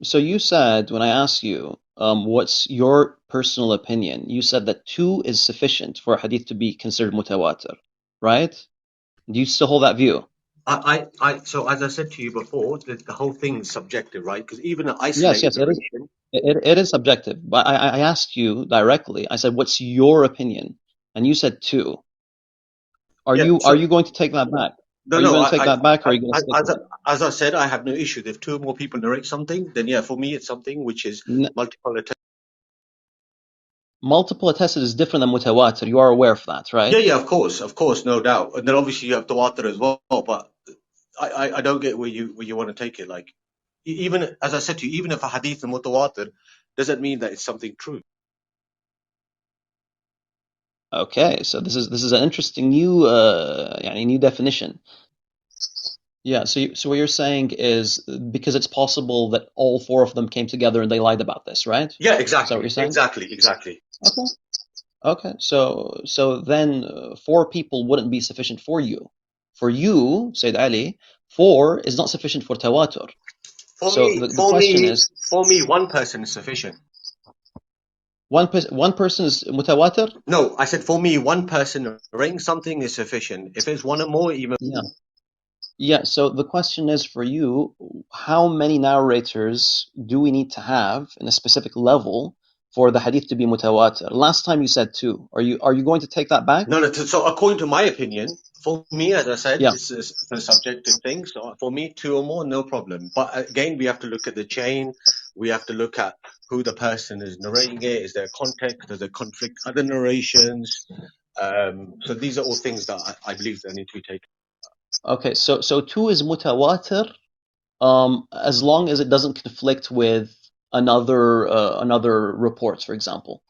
So you said, when I asked you, what's your personal opinion, you said that two is sufficient for a hadith to be considered mutawatir, right? Do you still hold that view? So as I said to you before, the whole thing is subjective, right? Because even an Yes, isolated yes, it is. narration. It is subjective. But I asked you directly. I said, "What's your opinion?" And you said two. Yeah. Are So you going to take that back? no, Are you no. going to take that back, or are you going to stick As with it? as I said, I have no issue. If two or more people narrate something, then yeah, for me, it's something which is multiple. Multiple attested is different than mutawatir. You are aware of that, Yeah, right? yeah, of course, no doubt. And then obviously you have Tawatur as well. But I don't get where you want to take it. Like even as I said to you, even if a hadith is mutawatir, doesn't mean that it's something true. Okay, so this is an interesting new يعني new definition. Yeah, so what you're saying is because it's possible that all four of them came together and they lied about this, right? Yeah, Is that what exactly, you're saying? exactly. Okay. Okay. So then four people wouldn't be sufficient for you. For you, Sayyid Ali, four is not sufficient for tawatur. So the question is, For me, one person is sufficient. one person is mutawatir? No, I said for me, one person narrating something is sufficient. If it's one or more, even Yeah. Yeah, so the question is for you, how many narrators do we need to have in a specific level for the hadith to be mutawatir? Last time you said two. Are you going to take that back? no, no. So according to my opinion, for me, as I said, Yeah. it's a subjective thing. So for me, two or more, no problem. But again, we have to look at the chain. We have to look at who the person is narrating it. Is there context? Does it conflict other narrations? So these are all things that I believe that need to be taken. Okay, so two is mutawatir, as long as it doesn't conflict with another reports, for example.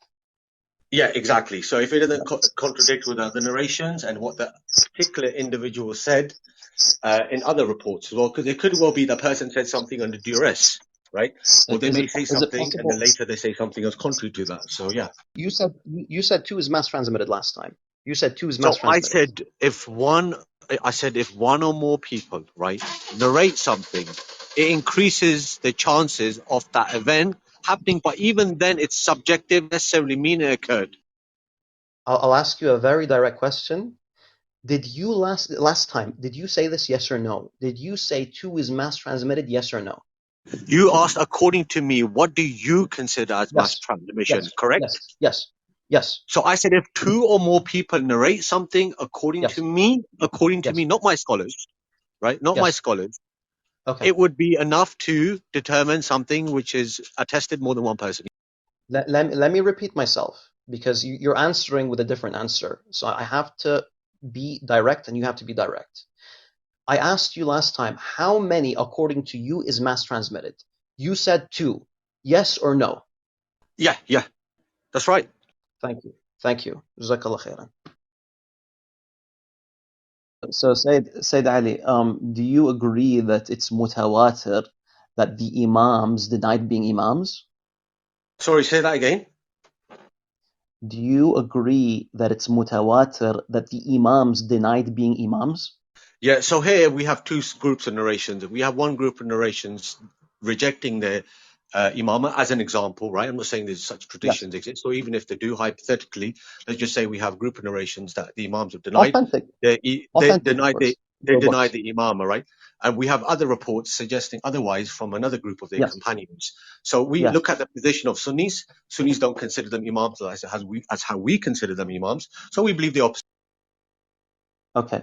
Yeah, exactly. So if it doesn't contradict with other narrations and what the particular individual said in other reports as well, because it could well be the person said something under duress, right? Or they may say Is it something and then possible? later they say something else contrary to that. So yeah. You said two is mass transmitted last time. You said two is mass So I transmitted. said if one or more people, right, narrate something, it increases the chances of that event happening. But even then, it's subjective, necessarily mean it occurred. I'll ask you a very direct question. Did you last time, did you say this, yes or no? Did you say two is mass transmitted, yes or no? You asked, according to me, what do you consider as mass Yes. transmission, Yes. correct? Yes. Yes. Yes. So I said if two or more people narrate something, Yes. according to me, Yes. not my scholars, right? Not my Yes. scholars, Okay. it would be enough to determine something which is attested more than one person. Let me repeat myself because you're answering with a different answer. So I have to be direct and you have to be direct. I asked you last time, how many, according to you, is mass transmitted? You said two. Yes or no? Yeah, that's right. Thank you. Thank you. Jazakallah khairan. So Said Ali, do you agree that it's mutawatir that the imams denied being imams? Sorry, say that again. Do you agree that it's mutawatir that the imams denied being imams? Yeah, so here we have two groups of narrations. We have one group of narrations rejecting the imama as an example, right? I'm not saying there's such Yes. traditions exist, or even if they do, hypothetically, let's just say we have a group of narrations that the imams have denied. Authentic. They Authentic, of denied course. they Your denied books. the imama, right? And we have other reports suggesting otherwise from another group of their Yes. companions. So we Yes. look at the position of Sunnis. Sunnis don't consider them imams as how we consider them imams. So we believe the opposite. Okay.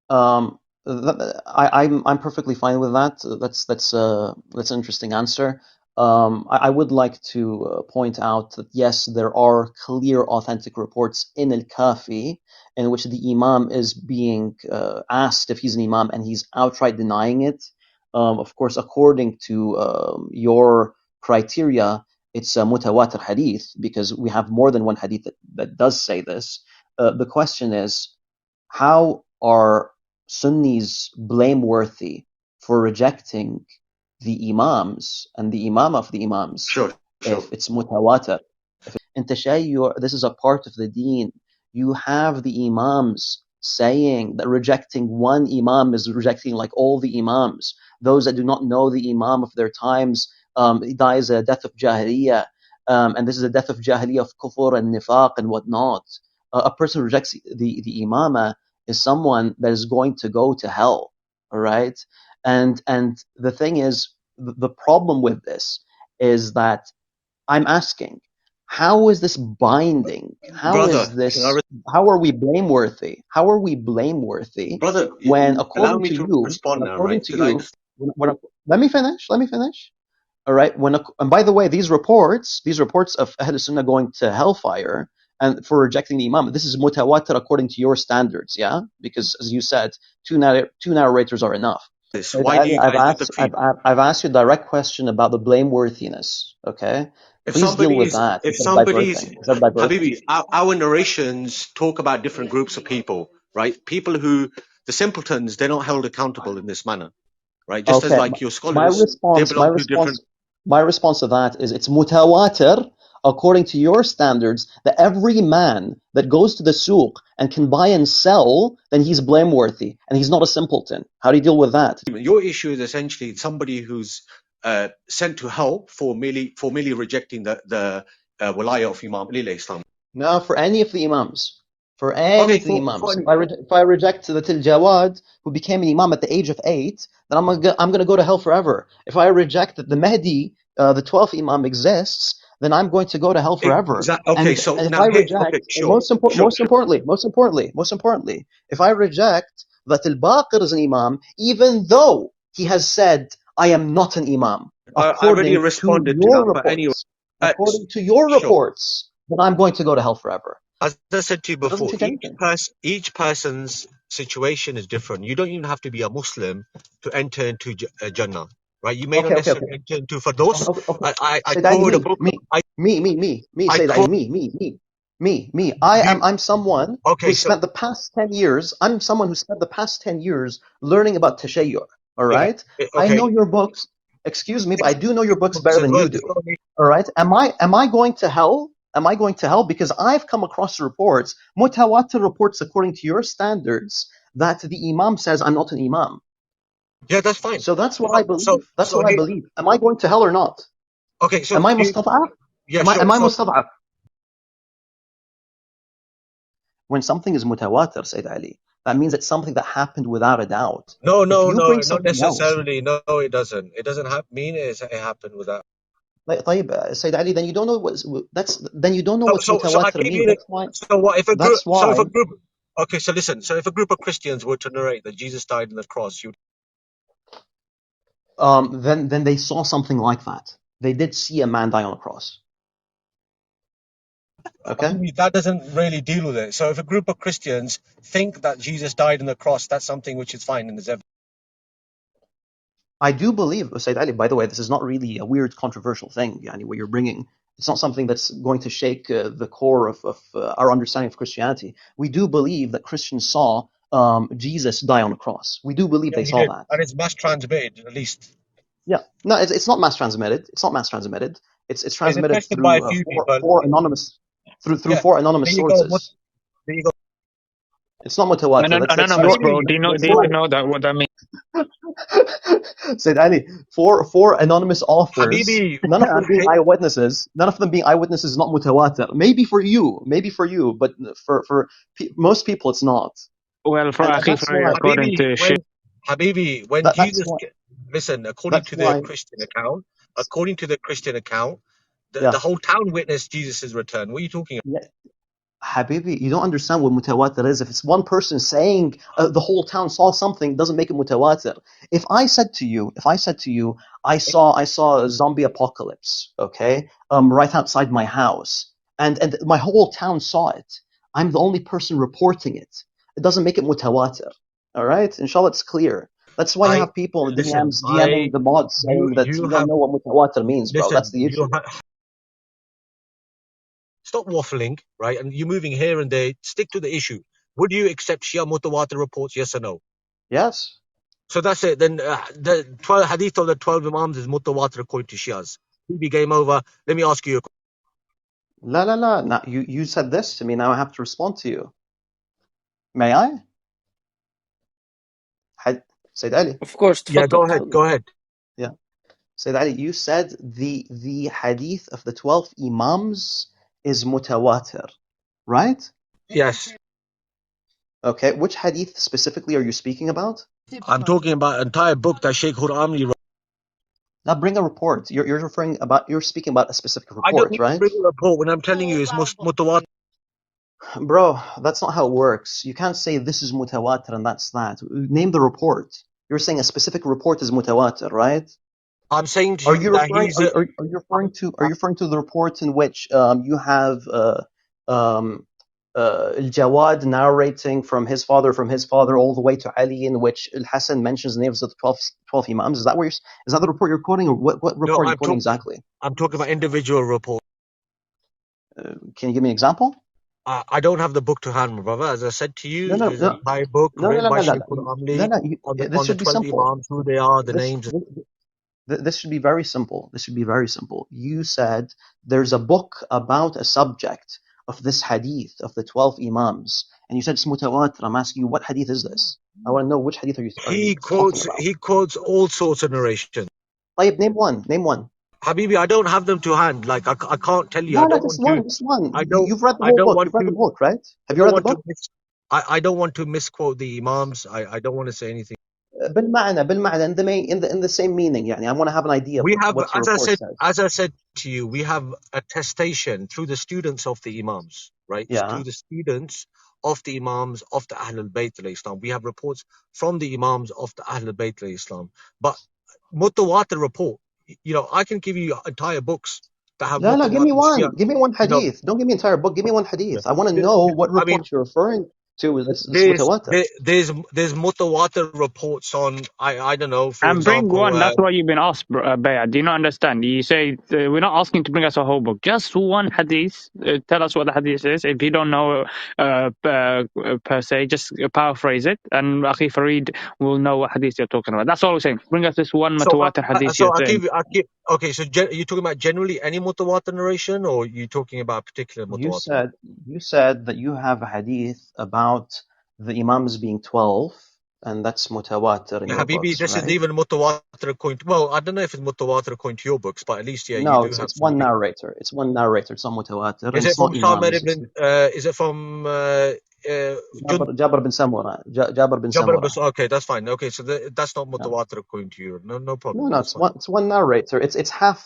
I'm perfectly fine with that. That's an interesting answer. I would like to point out that yes, there are clear, authentic reports in Al Kafi in which the Imam is being asked if he's an Imam and he's outright denying it. Of course, according to your criteria, it's a mutawatir hadith because we have more than one hadith that does say this. The question is, how are Sunnis blameworthy for rejecting the Imams and the Imam of the Imams Sure, sure. if it's mutawatir? In Tashayyur, this is a part of the deen. You have the Imams saying that rejecting one Imam is rejecting like all the Imams. Those that do not know the Imam of their times, he dies a death of jahiliyyah, and this is a death of jahiliyyah of kufr and nifaq and whatnot. A person who rejects the imama is someone that is going to go to hell. All right, and the thing is, the problem with this is that I'm asking, how is this binding? How Brother, is this? How are we blameworthy? How are we blameworthy brother, when, allow according me to to you, respond now, right? Because I understand. let me finish. Let me finish. All right. And by the way, these reports of Ahl Sunnah going to hellfire and for rejecting the Imam, this is mutawatir according to your standards, yeah? Because as you said, two narrators are enough. This. Sayyid Why do Ali, you guys interfere? I've asked you a direct question about the blameworthiness. Okay, please deal with that If instead of somebody's, diverting. Instead of diverting. Habibi, our narrations talk about different groups of people, right? People who, the simpletons, they're not held accountable in this manner, right? Just as Okay, like your my scholars, they response, my belong to different. response, my response to that is it's mutawatir according to your standards that every man that goes to the souk and can buy and sell, then he's blameworthy and he's not a simpleton. How do you deal with that? Your issue is essentially somebody who's sent to hell for merely rejecting the walaya of Imam Ali alayhi salam. No, for any of the imams. For any Okay, of the for imams. If I reject the Til Jawad, who became an imam at the age of 8, then I'm gonna go to hell forever. If I reject that the Mahdi, the 12th imam, exists, then I'm going to go to hell forever. okay. And So if now I here, okay, reject, and sure, sure, sure. most importantly, if I reject that Al Baqir is an imam, even though he has said, I am not an imam, I already according to responded to your that, but anyway, according to your sure. reports, then I'm going to go to hell forever. As I said to you That doesn't before, change anything. each person's situation is different. You don't even have to be a Muslim to enter into Jannah, right? You may not Okay. necessarily enter into for those. Okay. I Sayyid Ali, quoted a book. I Sayyid Ali, quote. me. Do I'm someone who okay. So spent the past 10 years, I'm someone who spent the past 10 years learning about Tashayyur, all yeah, right? I okay. know your books, excuse me, but I do know your books Books better as than well. you There's do, no need. all right? Am I going to hell? Am I going to hell? Because I've come across reports, mutawatir reports according to your standards, that the Imam says I'm not an Imam. Yeah, that's fine. So that's what I believe. That's So what I here. believe. Am I going to hell or not? Okay. So Am I you. mustad'af? Yeah, Am sure. I So mustad'af? When something is mutawatir, Sayyid Ali, that means it's something that happened without a doubt. no, If no, you no, bring not something else, necessarily. No, it doesn't. It doesn't mean it happened with that. like, طيب, Sayyid Ali, then you don't know then you don't know what So I mutawatir gave means. you. So what if a group? That's So if why a group. Okay, so listen. So if a group of Christians were to narrate that Jesus died on the cross, you. then they saw something like that. They did see a man die on a cross. I Okay? mean, that doesn't really deal with it. So if a group of Christians think that Jesus died on the cross, that's something which is fine and is evidence. I do believe, Sayyid Ali, by the way, this is not really a weird, controversial thing, yani, what you're bringing. It's not something that's going to shake the core of our understanding of Christianity. We do believe that Christians saw Jesus die on the cross. We do believe Yeah, they we saw did, that. and it's mass transmitted at least. Yeah. No, it's not mass transmitted. It's not mass transmitted. It's It's transmitted attested by a through few people. four anonymous through Yeah, four anonymous there you go. sources. There you go. It's not mutawatir. That's Anonymous, your bro. Habibi, Do you know? that's Do you fine. know that what that means? Said Ali, four anonymous authors, Habibi, none of them being eyewitnesses, is not mutawatir. Maybe for you, but for most people it's not. Well, for And Akhi, that's for why according Habibi, to Shia. when that's Jesus, why listen, according that's to the why Christian account, the yeah. whole town witnessed Jesus' return. What are you talking about? Yeah. Habibi, you don't understand what mutawatir is. If it's one person saying the whole town saw something, it doesn't make it mutawatir. If I said to you, I saw a zombie apocalypse, okay, right outside my house, and my whole town saw it. I'm the only person reporting it. It doesn't make it mutawatir. All right, inshallah, it's clear. That's why you I have people in the listen. DMs DMing the mods saying that You you don't have know what mutawatir means, bro. That's listen. the issue. Stop waffling, right? And you're moving here and there. Stick to the issue. Would you accept Shia Mutawatir reports? Yes or no? Yes. So that's it. Then the 12 hadith of the 12 Imams is Mutawatir according to Shias. TV game over. Let me ask you a question. La la la. Now you said this to me. Now I have to respond to you. May I? حد... سيد علي. Of course Yeah, تفضل go ahead. تفضل Go ahead. Yeah. Sayyid Ali, you said the hadith of the 12 Imams is mutawatir, right? Yes. Okay, which hadith specifically are you speaking about? I'm talking about an entire book that Sheikh Hur'amli wrote. Now bring a report. You're speaking about a specific I don't report, need to right? bring a report when I'm telling you it's mutawatir. Bro, that's not how it works. You can't say this is mutawatir and that's that. Name the report. You're saying a specific report is mutawatir, right? I'm saying to Are you you that referring? he's a. Are you referring to the report in which you have um, Al-Jawad narrating from his father, all the way to Ali, in which Al-Hasan mentions the names of the 12 Imams? Is that the report you're quoting, or what No, report are you quoting exactly? I'm talking about individual reports. Can you give me an example? I don't have the book to hand, my brother. As I said to No, you, no, there's an no, entire book no, no, written no, by no, no, Sheikh no. No, Hur'amli no, on this the should be 12 simple. Imams, who they are, the This, names. this should be very simple. This should be very simple. You said there's a book about a subject of this hadith of the 12 Imams, and you said it's mutawatir. I'm asking you, what hadith is this? I want to know which hadith are you talking about? He quotes all sorts of narrations. Tayyib, name one. Name one. Habibi, I don't have them to hand. Like I can't tell you. No, no, just one. Just one. You've read the I whole don't book. want You've read the to. book, right? I Have you don't read the want to. book? I don't want to misquote the Imams. I don't want to say anything. بالمعنى in the same meaning. يعني, I want to have an idea of We have, what your report says. as I said to you, we have attestation through the students of the Imams, right? Yeah. Through the students of the Imams of the Ahlul Bayt al-Islam. We have reports from the Imams of the Ahlul Bayt al-Islam. But mutawatir report, I can give you entire books that have No, no, give me mutawatir Shia. one. Give me one You know, hadith. Don't give me an entire book. Give me one yeah. hadith. I want to know what I mean, report you're referring to. This mutawatir. there's mutawatir reports on I don't know, for And bring example, one. That's what you've been asked, Bayat. Do you not understand? You say we're not asking to bring us a whole book. Just one hadith. Tell us what the hadith is. If you don't know per se, just paraphrase it, and Akhi Farid will know what hadith you're talking about. That's all we're saying. Bring us this one mutawatir hadith you're saying. okay. So you talking about generally any mutawatir narration, or you talking about a particular You mutawatir? said you said that you have a hadith about the imams being 12, and that's mutawatir in Yeah, your Habibi, books, this is right? even mutawatir according. Well, I don't know if it's mutawatir according to your books, but at least you No, do have it's some. one narrator. It's one narrator. It's not mutawatir, and Is it it's from not Samir imams. ibn? Is it from Jabir bin Samura. Jabir bin Jabr? Samura. Okay, that's fine. Okay, so that's not Yeah. mutawatir according to you. No No, problem. no, That's fine. it's one narrator. It's half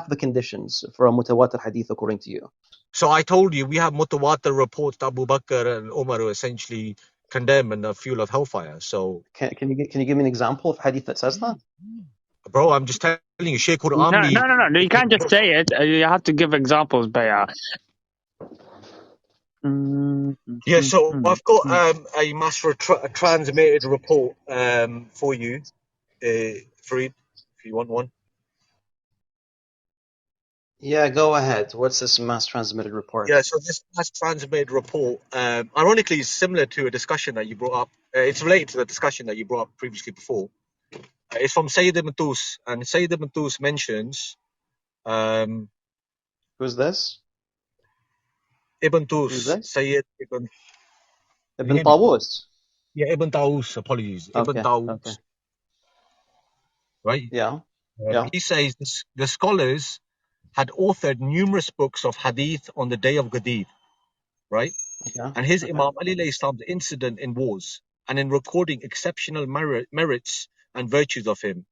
the conditions for a mutawatir hadith according to you. So I told you we have mutawatir reports that Abu Bakr and Umar were essentially condemned in the fuel of hellfire. So, Can you give me an example of hadith that says that? bro, I'm just telling you, Sheikh Amli. No. You can't just say it. You have to give examples, Bayat. Mm, mm, Yeah, mm, so mm, I've got mm. a master transmitted report for you, Farid, if you want one. Yeah, go ahead. What's this mass transmitted report? Yeah, so this mass transmitted report, ironically, is similar to a discussion that you brought up. It's related to the discussion that you brought up previously before. It's from Sayyid ibn Tus, and Sayyid ibn Tus mentions um, Who's this? Ibn Who's Tus, this? Sayyid Ibn. Can you Ibn hear me? Tawus. Yeah, Ibn Taus. Apologies, Ibn Okay, okay. Taus. Right. Yeah, yeah, He says the scholars had authored numerous books of hadith on the day of Ghadir, right? okay, And his okay. Imam Ali alayhi salam's incident in wars, and in recording exceptional merits and virtues of him,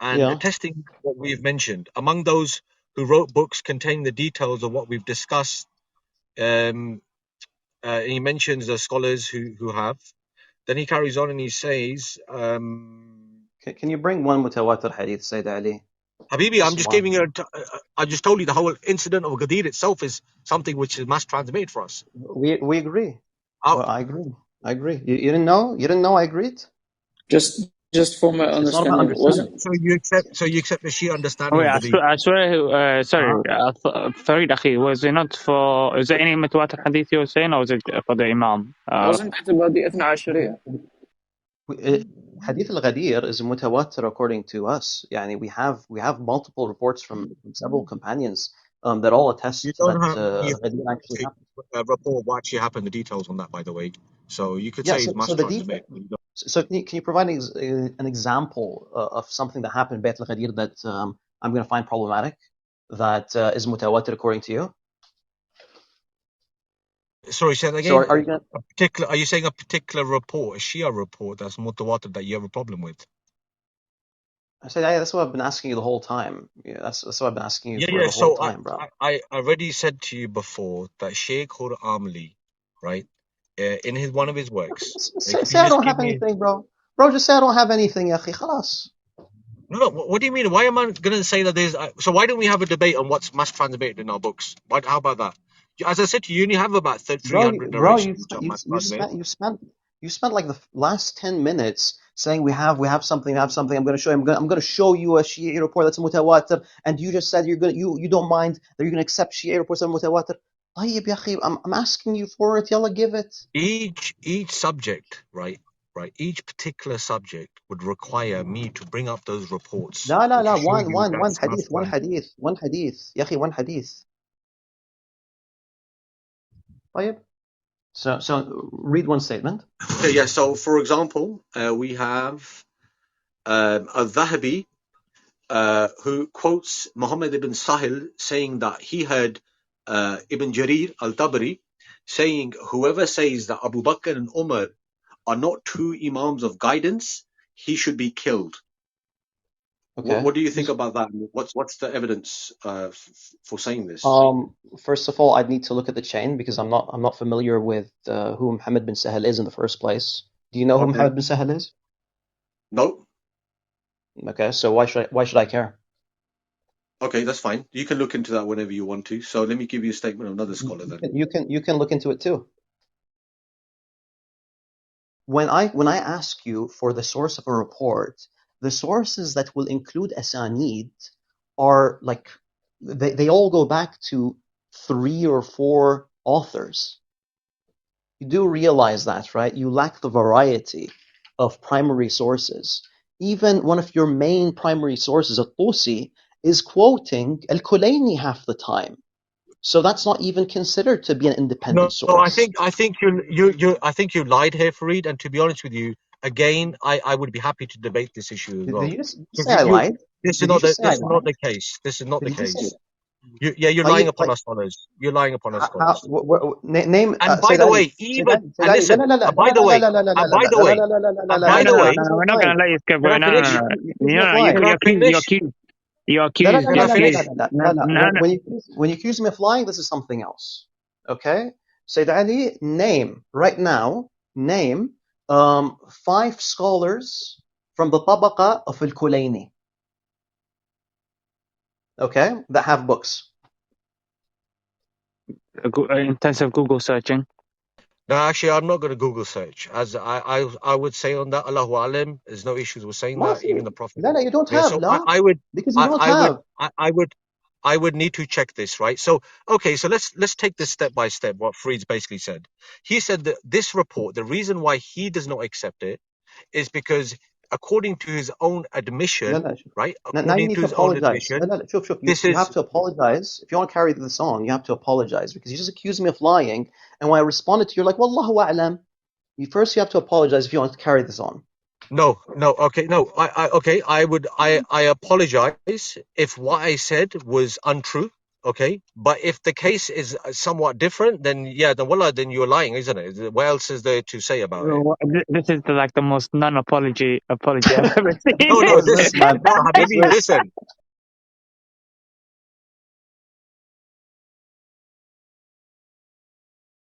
and Yeah. attesting what we've mentioned. Among those who wrote books containing the details of what we've discussed, um, he mentions the scholars who have. Then he carries on and he says, Can you bring one mutawatir hadith, Sayyid Ali? Habibi, I'm Just just one. giving you. I just told you the whole incident of Ghadir itself is something which is mass transmitted for us. We agree. Uh, Well, I agree. I agree. You didn't know? You didn't know I agreed? Just for my It's not about understanding, understanding. so you accept the Shia Oh, understanding of wait, Ghadir. I swear, sorry, Huh? Farid Akhi, was it not for, is there any mutawatir hadith you were saying, or was it for the Imam? wasn't حتى بعد 12 Hadith al-Ghadir is mutawatir according to us. Yani we have multiple reports from several companions that all You attest don't that have any Ghadir actually authentic happened. report of what actually happened, the details on that, by the way. So you could Yeah, say it's so mass the detail. transmitted. So can you provide an example of something that happened in Beit al-Ghadir that I'm going to find problematic, that is mutawatir according to you? Sorry, say that So again. are you going to... Are you saying a particular report, a Shia report that's mutawatir that you have a problem with? I said, yeah, that's what I've been asking you the whole time. Yeah, that's what I've been asking you Yeah, for yeah. the whole So time, bro. I already said to you before that Sheikh Hur Amli, right, in one of his works. Could Say you I just don't give have me? anything, bro. Bro, just say I don't have anything, ya akhi. Khalas. No, no. What do you mean? Why am I going to say that there's? So why don't we have a debate on what's mass translated in our books? How about that? As I said to you, you only have about Bro, 300 bro, narrations which are mass translated. you spent like the last 10 minutes saying we have something. I'm going to show you. I'm going to show you a Shia report that's mutawatir, and you just said you don't mind that you're going to accept Shia reports that are mutawatir. طيب يا أخي, I'm asking you for it. Yalla, give it. Each subject, right, each particular subject would require me to bring up those reports لا لا to لا, show you one that's mass hadith, translated. one hadith. يا أخي, one hadith. طيب. So read one statement. Okay, yeah. So, for example, we have al-Dhahabi, who quotes Muhammad ibn Sahil saying that he heard Ibn Jarir al-Tabari saying, whoever says that Abu Bakr and Umar are not two imams of guidance, he should be killed. Okay. What do you think about that? What's the evidence for saying this? First of all, I'd need to look at the chain because I'm not familiar with who Muhammad bin Sahel is in the first place. Do you know who Okay. Muhammad bin Sahel is? No? Okay, so why should I care? Okay, that's fine. You can look into that whenever you want to. So let me give you a statement of another scholar then. You can look into it too. When I ask you for the source of a report, the sources that will include asanid are like they all go back to 3 or 4 authors. You do realize that, right? You lack the variety of primary sources. Even one of your main primary sources, At-Tusi, is quoting Al-Kulayni half the time. So that's not even considered to be an independent No, I source. think I think you lied here, Fareed. And to be honest with you, again, I would be happy to debate this issue as Did well. you just Because say I lied? this is Did you not just say I this is not lied? the case. This is not Did the you just say case. You're lying طيب upon our scholars. You're lying upon our how scholars. name And by Sayyid the Ali. way, even and لا listen. لا لا By لا the لا لا way, لا لا لا and لا by لا the لا لا way, لا لا لا and لا by لا the لا way, لا We're not flying. gonna let you skip. can I No, no, finish? no. You're No, flying. Can I you're finish? accused. You're لا لا accused. Can لا You're I لا لا accused. finish? لا لا No, لا لا. no, no. When you accuse me of lying, this is something else. Okay? Sayyid Ali, name right now, name 5 scholars from the tabaqa of Al-Kulayni. Okay? That have books. Intensive Google searching. No, actually, I'm not going to Google search. As I would say on that, Allahu Alam, there's no issues with saying ما that. في. Even the Prophet. لا لا, you don't Yeah, have, so لا. Because you don't I would, have. I would need to check this, right? So, okay, so let's take this step by step. What Freed's basically said. He said that this report, the reason why he does not accept it, is because according to his own لا admission, لا شوف. right? Now you According need to to his own apologize. لا admission, لا شوف this you have is to apologize. If you want to carry this on, you have to apologize because you just accused me of lying, and when I responded to you, you're like, Wallahu a'lam. You have to apologize if you want to carry this on. no, no, okay, no, okay, I apologize if what I said was untrue, okay, but if the case is somewhat different, then yeah, then wallah, then you're lying, isn't it? What else is there to say about it? This is like the most non-apology apology I've ever seen. No, What no, is this, man? no, What's Habibi, this? listen.